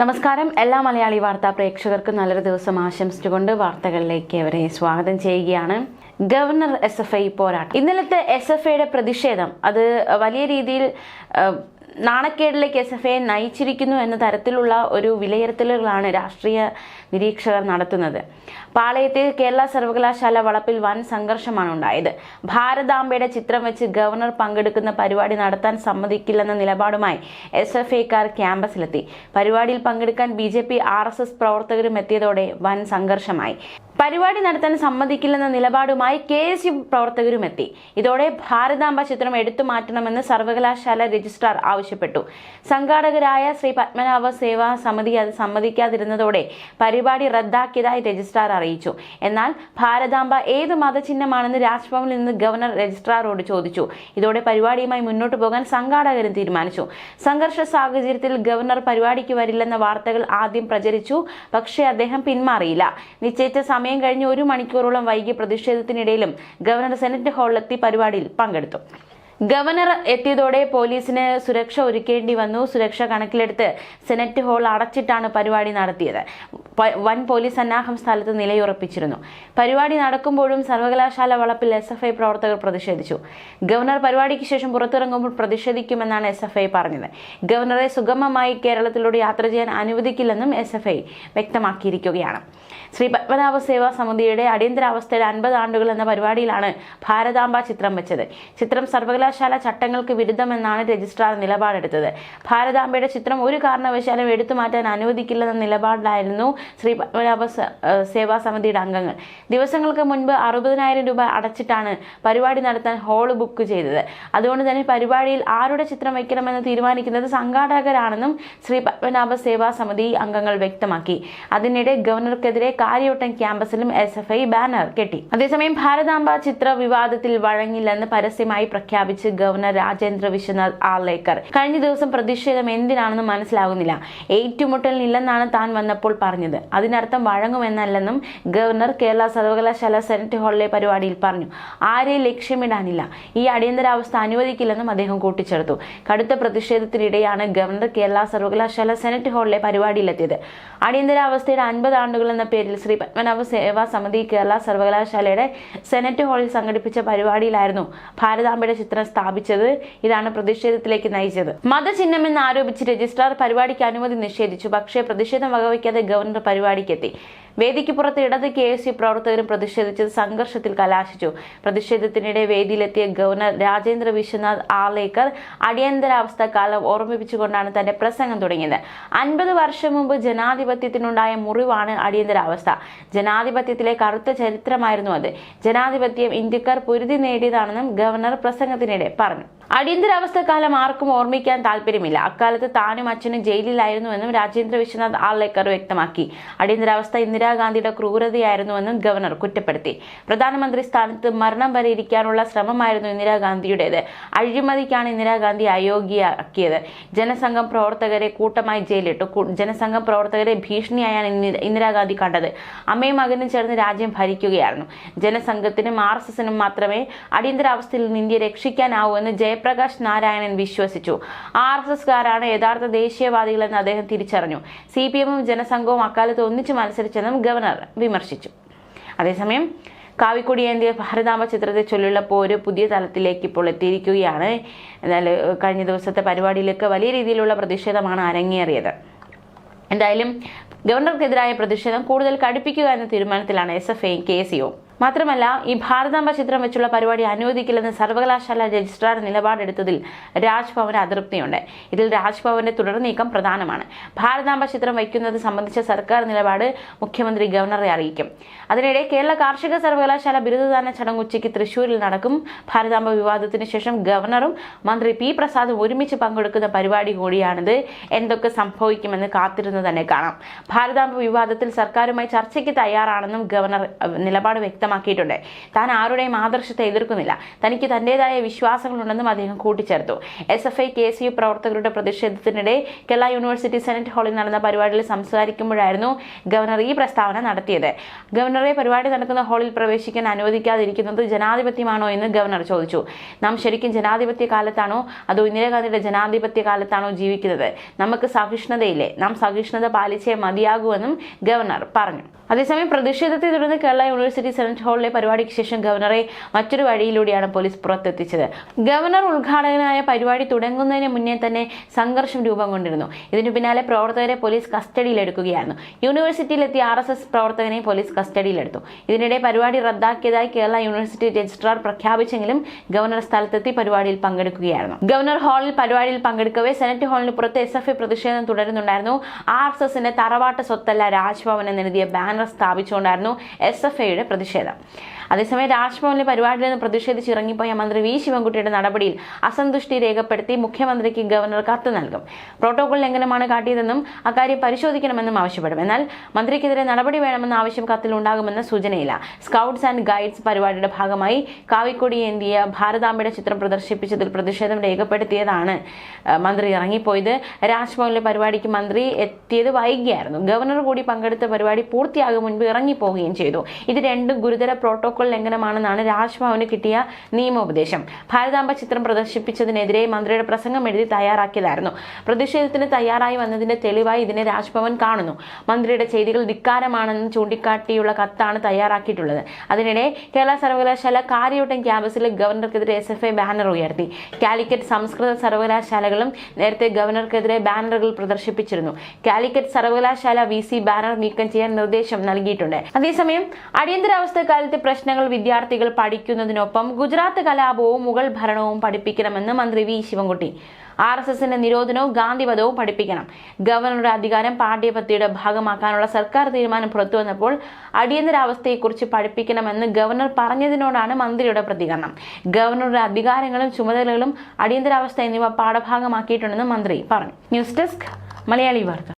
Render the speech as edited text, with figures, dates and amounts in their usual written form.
നമസ്കാരം. എല്ലാ മലയാളി വാർത്താ പ്രേക്ഷകർക്കും നല്ലൊരു ദിവസം ആശംസിച്ചുകൊണ്ട് വാർത്തകളിലേക്ക് അവരെ സ്വാഗതം ചെയ്യുകയാണ്. ഗവർണർ SFI പോരാട്ടം. ഇന്നലത്തെ SFIയുടെ പ്രതിഷേധം അത് വലിയ രീതിയിൽ നാണക്കേടിലേക്ക് SFI നയിച്ചിരിക്കുന്നു എന്ന തരത്തിലുള്ള ഒരു വിലയിരുത്തലുകളാണ് രാഷ്ട്രീയ നിരീക്ഷകർ നടത്തുന്നത്. പാളയത്തിൽ കേരള സർവകലാശാല വളപ്പിൽ വൻ സംഘർഷമാണ് ഉണ്ടായത്. ഭാരതാംബയുടെ ചിത്രം വെച്ച് ഗവർണർ പങ്കെടുക്കുന്ന പരിപാടി നടത്താൻ സമ്മതിക്കില്ലെന്ന നിലപാടുമായി SFIക്കാർ ക്യാമ്പസിലെത്തി. പരിപാടിയിൽ പങ്കെടുക്കാൻ BJP RSS പ്രവർത്തകരും എത്തിയതോടെ വൻ സംഘർഷമായി. പരിപാടി നടത്താൻ സമ്മതിക്കില്ലെന്ന നിലപാടുമായി KSU പ്രവർത്തകരും എത്തി. ഇതോടെ ഭാരതാംബ ചിത്രം എടുത്തു മാറ്റണമെന്ന് സർവകലാശാല രജിസ്ട്രാർ ആവശ്യപ്പെട്ടു. സംഘാടകരായ ശ്രീ പത്മനാഭ സേവാ സമിതി അത് സമ്മതിക്കാതിരുന്നതോടെ പരിപാടി റദ്ദാക്കിയതായി രജിസ്ട്രാർ അറിയിച്ചു. എന്നാൽ ഭാരതാംബ ഏത് മതചിഹ്നമാണെന്ന് രാജ്ഭവനിൽ നിന്ന് ഗവർണർ രജിസ്ട്രാറോട് ചോദിച്ചു. ഇതോടെ പരിപാടിയുമായി മുന്നോട്ടു പോകാൻ സംഘാടകരും തീരുമാനിച്ചു. സംഘർഷ സാഹചര്യത്തിൽ ഗവർണർ പരിപാടിക്ക് വരില്ലെന്ന വാർത്തകൾ ആദ്യം പ്രചരിച്ചു. പക്ഷേ അദ്ദേഹം പിന്മാറിയില്ല. നിശ്ചയിച്ച സമയം കഴിഞ്ഞ് 1 മണിക്കൂറോളം വൈകി പ്രതിഷേധത്തിനിടയിലും ഗവർണർ സെനറ്റ് ഹാളിലെത്തി പരിപാടിയിൽ പങ്കെടുത്തു. ഗവർണർ എത്തിയതോടെ പോലീസിന് സുരക്ഷ ഒരുക്കേണ്ടി വന്നു. സുരക്ഷ കണക്കിലെടുത്ത് സെനറ്റ് ഹാൾ അടച്ചിട്ടാണ് പരിപാടി നടത്തിയത്. വൻ പോലീസ് സന്നാഹം സ്ഥലത്ത് നിലയുറപ്പിച്ചിരുന്നു. പരിപാടി നടക്കുമ്പോഴും സർവകലാശാല വളപ്പിൽ SFI പ്രവർത്തകർ പ്രതിഷേധിച്ചു. ഗവർണർ പരിപാടിക്ക് ശേഷം പുറത്തിറങ്ങുമ്പോൾ പ്രതിഷേധിക്കുമെന്നാണ് SFI പറഞ്ഞത്. ഗവർണറെ സുഗമമായി കേരളത്തിലൂടെ യാത്ര ചെയ്യാൻ അനുവദിക്കില്ലെന്നും SFI വ്യക്തമാക്കിയിരിക്കുകയാണ്. ശ്രീ പത്മനാഭ സേവാ സമിതിയുടെ അടിയന്തരാവസ്ഥയുടെ 50 ആണ്ടുകൾ എന്ന പരിപാടിയിലാണ് ഭാരതാംബ ചിത്രം വെച്ചത്. ചിത്രം സർവകലാശാല ചട്ടങ്ങൾക്ക് വിരുദ്ധമെന്നാണ് രജിസ്ട്രാർ നിലപാടെടുത്തത്. ഭാരതാംബയുടെ ചിത്രം ഒരു കാരണവശാലും എടുത്തു മാറ്റാൻ അനുവദിക്കില്ലെന്ന നിലപാടിലായിരുന്നു ശ്രീ പത്മനാഭ സേവാ സമിതിയുടെ അംഗങ്ങൾ. ദിവസങ്ങൾക്ക് മുൻപ് 60,000 രൂപ അടച്ചിട്ടാണ് പരിപാടി നടത്താൻ ഹാൾ ബുക്ക് ചെയ്തത്. അതുകൊണ്ട് തന്നെ പരിപാടിയിൽ ആരുടെ ചിത്രം വയ്ക്കണമെന്ന് തീരുമാനിക്കുന്നത് സംഘാടകരാണെന്നും ശ്രീ പത്മനാഭ സേവാ സമിതി അംഗങ്ങൾ വ്യക്തമാക്കി. അതിനിടെ ഗവർണർക്കെതിരെ കാര്യവട്ടം ക്യാമ്പസിലും SFI ബാനർ കെട്ടി. അതേസമയം ഭാരതാംബ ചിത്ര വിവാദത്തിൽ വഴങ്ങില്ലെന്ന് പരസ്യമായി പ്രഖ്യാപിച്ച് ഗവർണർ രാജേന്ദ്ര വിശ്വനാഥ് ആർലേക്കർ കഴിഞ്ഞ ദിവസം പ്രതിഷേധം എന്തിനാണെന്ന് മനസ്സിലാകുന്നില്ല. ഏറ്റുമുട്ടലിനില്ലെന്നാണ് താൻ വന്നപ്പോൾ പറഞ്ഞത്. അതിനർത്ഥം വഴങ്ങുമെന്നല്ലെന്നും ഗവർണർ കേരള സർവകലാശാല സെനറ്റ് ഹാളിലെ പരിപാടിയിൽ പറഞ്ഞു. ആരെയും ലക്ഷ്യമിടാനില്ല. ഈ അടിയന്തരാവസ്ഥ അനുവദിക്കില്ലെന്നും അദ്ദേഹം കൂട്ടിച്ചേർത്തു. കടുത്ത പ്രതിഷേധത്തിനിടെയാണ് ഗവർണർ കേരള സർവകലാശാല സെനറ്റ് ഹാളിലെ പരിപാടിയിലെത്തിയത്. അടിയന്തരാവസ്ഥയുടെ 50 ആണ്ടുകൾ എന്ന പേരിൽ ശ്രീ പത്മനാഭ സേവാ സമിതി കേരള സർവകലാശാലയുടെ സെനറ്റ് ഹാളിൽ സംഘടിപ്പിച്ച പരിപാടിയിലായിരുന്നു ഭാരതാംബയുടെ ചിത്രം സ്ഥാപിച്ചത്. ഇതാണ് പ്രതിഷേധത്തിലേക്ക് നയിച്ചത്. മതചിഹ്നമെന്ന് ആരോപിച്ച് രജിസ്ട്രാർ പരിപാടിക്ക് അനുമതി നിഷേധിച്ചു. പക്ഷേ പ്രതിഷേധം വകവയ്ക്കാതെ ഗവർണർ പരിപാടിക്കെത്തി. വേദിക്ക് പുറത്ത് ഇടത് KSU പ്രവർത്തകരും പ്രതിഷേധിച്ചത് സംഘർഷത്തിൽ കലാശിച്ചു. പ്രതിഷേധത്തിനിടെ വേദിയിലെത്തിയ ഗവർണർ രാജേന്ദ്ര വിശ്വനാഥ് ആർലേക്കർ അടിയന്തരാവസ്ഥ കാലം ഓർമ്മിപ്പിച്ചുകൊണ്ടാണ് തന്റെ പ്രസംഗം തുടങ്ങിയത്. 50 വർഷം മുമ്പ് ജനാധിപത്യത്തിനുണ്ടായ മുറിവാണ് അടിയന്തരാവസ്ഥ. ജനാധിപത്യത്തിലെ കറുത്ത ചരിത്രമായിരുന്നു അത്. ജനാധിപത്യം ഇന്ത്യക്കാർ പൊരുതി നേടിയതാണെന്നും ഗവർണർ പ്രസംഗത്തിനിടെ പറഞ്ഞു. അടിയന്തരാവസ്ഥ കാലം ആർക്കും ഓർമ്മിക്കാൻ താല്പര്യമില്ല. അക്കാലത്ത് താനും അച്ഛനും ജയിലിലായിരുന്നുവെന്നും രാജേന്ദ്ര വിശ്വനാഥ് ആർലേക്കർ വ്യക്തമാക്കി. അടിയന്തരാവസ്ഥ ഇന്ദിരാഗാന്ധിയുടെ ക്രൂരതയായിരുന്നുവെന്നും ഗവർണർ കുറ്റപ്പെടുത്തി. പ്രധാനമന്ത്രി സ്ഥാനത്ത് മരണം വരെ ഇരിക്കാനുള്ള ശ്രമമായിരുന്നു ഇന്ദിരാഗാന്ധിയുടേത്. അഴിമതിക്കാണ് ഇന്ദിരാഗാന്ധി അയോഗ്യയാക്കിയത്. ജനസംഘം പ്രവർത്തകരെ കൂട്ടമായി ജയിലിട്ടു. ജനസംഘം പ്രവർത്തകരെ ഭീഷണിയായാണ് ഇന്ദിരാഗാന്ധി കണ്ടത്. അമ്മയും മകനും ചേർന്ന് രാജ്യം ഭരിക്കുകയായിരുന്നു. ജനസംഘത്തിനും RSSനും മാത്രമേ അടിയന്തരാവസ്ഥയിൽ നിന്ന് ഇന്ത്യയെ രക്ഷിക്കാനാവൂ എന്ന് ജയപ്രകാശ് നാരായണൻ വിശ്വസിച്ചു. RSSകാരാണ് യഥാർത്ഥ ദേശീയവാദികളെന്ന് അദ്ദേഹം തിരിച്ചറിഞ്ഞു. CPMും ജനസംഘവും അക്കാലത്ത് ഒന്നിച്ചു മത്സരിച്ചെന്നും ഗവർണർ വിമർശിച്ചു. അതേസമയം കാവിക്കൊടി ഏന്തിയ ഭാരതാംബ ചിത്രത്തെ ചൊല്ലിയുള്ള പോര് പുതിയ തലത്തിലേക്ക് ഇപ്പോൾ എത്തിയിരിക്കുകയാണ്. എന്നാൽ കഴിഞ്ഞ ദിവസത്തെ പരിപാടിയിലേക്ക് വലിയ രീതിയിലുള്ള പ്രതിഷേധമാണ് അരങ്ങേറിയത്. എന്തായാലും ഗവർണർക്കെതിരായ പ്രതിഷേധം കൂടുതൽ കടുപ്പിക്കുക എന്ന തീരുമാനത്തിലാണ് SFIയും KSUവും. മാത്രമല്ല, ഈ ഭാരതാംബ ചിത്രം വെച്ചുള്ള പരിപാടി അനുവദിക്കില്ലെന്ന് സർവകലാശാല രജിസ്ട്രാർ നിലപാടെടുത്തതിൽ രാജ്ഭവന് അതൃപ്തിയുണ്ട്. ഇതിൽ രാജ്ഭവന്റെ തുടർ നീക്കം പ്രധാനമാണ്. ഭാരതാംബ ചിത്രം വയ്ക്കുന്നത് സംബന്ധിച്ച സർക്കാർ നിലപാട് മുഖ്യമന്ത്രി ഗവർണറെ അറിയിക്കും. അതിനിടെ കേരള കാർഷിക സർവകലാശാല ബിരുദദാന ചടങ്ങ് ഉച്ചയ്ക്ക് തൃശ്ശൂരിൽ നടക്കും. ഭാരതാംബ വിവാദത്തിന് ശേഷം ഗവർണറും മന്ത്രി P പ്രസാദും ഒരുമിച്ച് പങ്കെടുക്കുന്ന പരിപാടി കൂടിയാണിത്. എന്തൊക്കെ സംഭവിക്കുമെന്ന് കാത്തിരുന്ന് തന്നെ കാണാം. ഭാരതാംബ വിവാദത്തിൽ സർക്കാരുമായി ചർച്ചയ്ക്ക് തയ്യാറാണെന്നും ഗവർണർ നിലപാട് വ്യക്തമാക്കി. വ്യക്തമാക്കിയിട്ടുണ്ട്. താൻ ആരുടെയും ആദർശത്തെ എതിർക്കുന്നില്ല, തനിക്ക് തന്റേതായ വിശ്വാസങ്ങളുണ്ടെന്നും അദ്ദേഹം കൂട്ടിച്ചേർത്തു. SFI KSU പ്രവർത്തകരുടെ പ്രതിഷേധത്തിനിടെ കേരള യൂണിവേഴ്സിറ്റി സെനറ്റ് ഹാളിൽ നടന്ന പരിപാടിയിൽ സംസാരിക്കുമ്പോഴായിരുന്നു ഗവർണർ ഈ പ്രസ്താവന നടത്തിയത്. ഗവർണറെ പരിപാടി നടക്കുന്ന ഹാളിൽ പ്രവേശിക്കാൻ അനുവദിക്കാതിരിക്കുന്നത് ജനാധിപത്യമാണോ എന്ന് ഗവർണർ ചോദിച്ചു. നാം ശരിക്കും ജനാധിപത്യ കാലത്താണോ അതോ ഇന്ദിരാഗാന്ധിയുടെ ജനാധിപത്യ കാലത്താണോ ജീവിക്കുന്നത്? നമുക്ക് സഹിഷ്ണുതയില്ലേ? നാം സഹിഷ്ണുത പാലിച്ചേ മതിയാകൂവെന്നും ഗവർണർ പറഞ്ഞു. അതേസമയം പ്രതിഷേധത്തെ തുടർന്ന് കേരള യൂണിവേഴ്സിറ്റി സെനറ്റ് ഹാളിലെ പരിപാടിക്ക് ശേഷം ഗവർണറെ മറ്റൊരു വഴിയിലൂടെയാണ് പോലീസ് പുറത്തെത്തിച്ചത്. ഗവർണർ ഉദ്ഘാടകനായ പരിപാടി തുടങ്ങുന്നതിന് മുന്നേ തന്നെ സംഘർഷം രൂപം കൊണ്ടിരുന്നു. ഇതിനു പിന്നാലെ പ്രവർത്തകരെ പോലീസ് കസ്റ്റഡിയിലെടുക്കുകയായിരുന്നു. യൂണിവേഴ്സിറ്റിയിലെത്തിയ RSS പ്രവർത്തകനെ പോലീസ് കസ്റ്റഡിയിലെടുത്തു. ഇതിനിടെ പരിപാടി റദ്ദാക്കിയതായി കേരള യൂണിവേഴ്സിറ്റി രജിസ്ട്രാർ പ്രഖ്യാപിച്ചെങ്കിലും ഗവർണർ സ്ഥലത്തെത്തി പരിപാടിയിൽ പങ്കെടുക്കുകയായിരുന്നു. ഗവർണർ ഹാളിൽ പരിപാടിയിൽ പങ്കെടുക്കവേ സെനറ്റ് ഹാളിന് പുറത്ത് SFI പ്രതിഷേധം തുടരുന്നുണ്ടായിരുന്നു. RSSന്റെ തറവാട്ട് സ്വത്തല്ല രാജ്ഭവൻ എന്നെഴുതിയ ബാനർ സ്ഥാപിച്ചുകൊണ്ടായിരുന്നു SFIയുടെ പ്രതിഷേധം. അതേസമയം രാജ്ഭവനിലെ പരിപാടിയിൽ നിന്ന് പ്രതിഷേധിച്ച് ഇറങ്ങിപ്പോയ മന്ത്രി V ശിവൻകുട്ടിയുടെ നടപടിയിൽ അസന്തുഷ്ടി രേഖപ്പെടുത്തി മുഖ്യമന്ത്രിക്ക് ഗവർണർ കത്ത് നൽകും. പ്രോട്ടോകോൾ ലംഘനമാണ് കാട്ടിയതെന്നും അക്കാര്യം പരിശോധിക്കണമെന്നും ആവശ്യപ്പെടും. എന്നാൽ മന്ത്രിക്കെതിരെ നടപടി വേണമെന്ന ആവശ്യം കത്തിൽ ഉണ്ടാകുമെന്ന സൂചനയില്ല. സ്കൗട്ട്സ് ആൻഡ് ഗൈഡ്സ് പരിപാടിയുടെ ഭാഗമായി കാവിക്കൊടി ഏന്തിയ ഭാരതാംബയുടെ ചിത്രം പ്രദർശിപ്പിച്ചതിൽ പ്രതിഷേധം രേഖപ്പെടുത്തിയതാണ് മന്ത്രി ഇറങ്ങിപ്പോയത്. രാജ്ഭവനിലെ പരിപാടിക്ക് മന്ത്രി എത്തിയത് വൈകിയായിരുന്നു. ഗവർണർ കൂടി പങ്കെടുത്ത പരിപാടി പൂർത്തിയാകും മുൻപ് ഇറങ്ങിപ്പോവുകയും ചെയ്തു. ഇത് രണ്ടും ഗുരുതര പ്രോട്ടോകോൾ ലംഘനമാണെന്നാണ് രാജ്ഭവന് കിട്ടിയ നിയമോപദേശം. ഭാരതാംബ ചിത്രം പ്രദർശിപ്പിച്ചതിനെതിരെ മന്ത്രിയുടെ പ്രസംഗം എഴുതി തയ്യാറാക്കിയതായിരുന്നു. പ്രതിഷേധത്തിന് തയ്യാറായി വന്നതിന്റെ തെളിവായി ഇതിനെ രാജ്ഭവൻ കാണുന്നു. മന്ത്രിയുടെ ചെയ്തികൾ ധിക്കാരമാണെന്ന് ചൂണ്ടിക്കാട്ടിയുള്ള കത്താണ് തയ്യാറാക്കിയിട്ടുള്ളത്. അതിനിടെ കേരള സർവകലാശാല കാര്യവട്ടം ക്യാമ്പസിൽ ഗവർണർക്കെതിരെ SFI ബാനർ ഉയർത്തി. കാലിക്കറ്റ് സംസ്കൃത സർവകലാശാലകളും നേരത്തെ ഗവർണർക്കെതിരെ ബാനറുകൾ പ്രദർശിപ്പിച്ചിരുന്നു. കാലിക്കറ്റ് സർവകലാശാല VC ബാനർ നീക്കം ചെയ്യാൻ നിർദ്ദേശം നൽകിയിട്ടുണ്ട്. അതേസമയം അടിയന്തരാവസ്ഥ കാലത്തെ പ്രശ്നങ്ങൾ വിദ്യാർത്ഥികൾ പഠിക്കുന്നതിനൊപ്പം ഗുജറാത്ത് കലാപവും മുഗൾ ഭരണവും പഠിപ്പിക്കണമെന്ന് മന്ത്രി V ശിവൻകുട്ടി. RSSന്റെ നിരോധനവും ഗാന്ധിവധവും പഠിപ്പിക്കണം. ഗവർണറുടെ അധികാരം പാഠ്യപദ്ധതിയുടെ ഭാഗമാക്കാനുള്ള സർക്കാർ തീരുമാനം പുറത്തുവന്നപ്പോൾ അടിയന്തരാവസ്ഥയെക്കുറിച്ച് പഠിപ്പിക്കണമെന്ന് ഗവർണർ പറഞ്ഞതിനോടാണ് മന്ത്രിയുടെ പ്രതികരണം. ഗവർണറുടെ അധികാരങ്ങളും ചുമതലകളും അടിയന്തരാവസ്ഥ എന്നിവ പാഠഭാഗമാക്കിയിട്ടുണ്ടെന്ന് മന്ത്രി പറഞ്ഞു. ന്യൂസ് ഡെസ്ക് മലയാളി വാർത്ത.